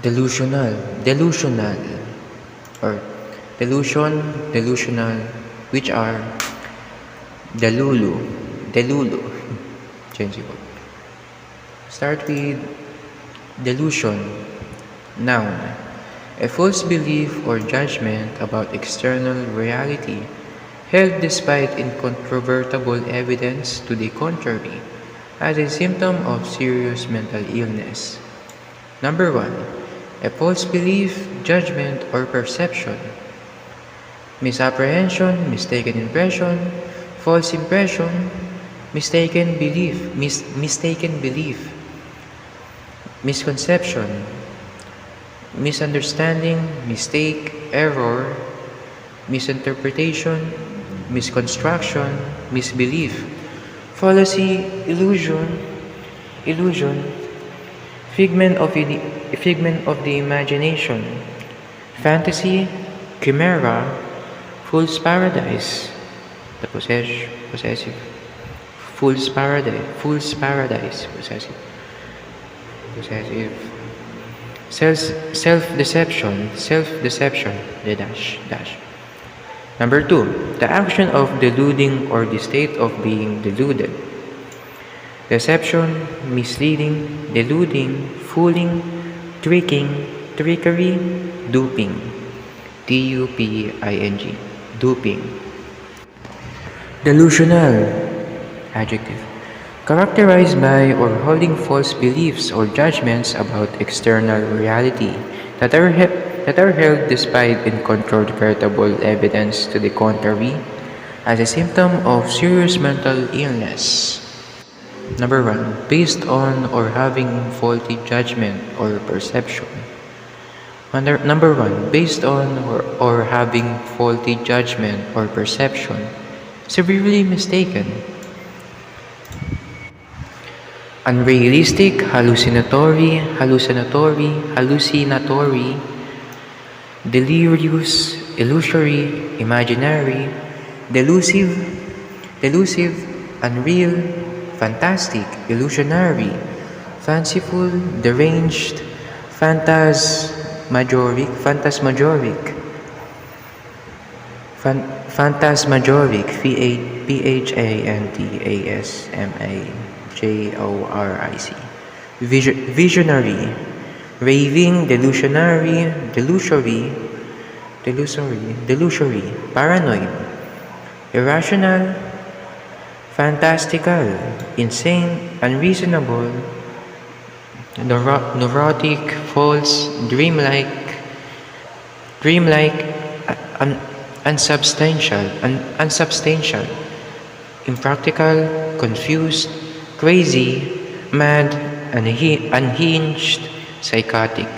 delusional, delusional, or delusion, delusional, which are delulu, delulu. Change it. Start with delusion, noun. A false belief or judgment about external reality held despite incontrovertible evidence to the contrary as a symptom of serious mental illness. Number 1. A false belief, judgment, or perception. Misapprehension, mistaken impression, false impression, mistaken belief, misconception, misunderstanding, mistake, error, misinterpretation, misconstruction, misbelief, fallacy, illusion, figment of the imagination, fantasy, chimera, fool's paradise, the possessive, fool's paradise, possessive, self-deception, the dash. Number 2, the action of deluding or the state of being deluded. Deception, misleading, deluding, fooling, tricking, trickery, duping. D-U-P-I-N-G, duping. Delusional, adjective. Characterized by or holding false beliefs or judgments about external reality that are held despite incontrovertible evidence to the contrary as a symptom of serious mental illness. Number 1. Based on or having faulty judgment or perception. Number 1. Based on or having faulty judgment or perception. Severely mistaken. Unrealistic, hallucinatory, delirious, illusory, imaginary, delusive, unreal, fantastic, illusionary, fanciful, deranged, phantasmagoric, Phantasmagoric, visionary, raving, delusionary, paranoid, irrational, fantastical, insane, unreasonable, neurotic, false, dreamlike, unsubstantial, impractical, confused, crazy, mad, unhinged, psychotic.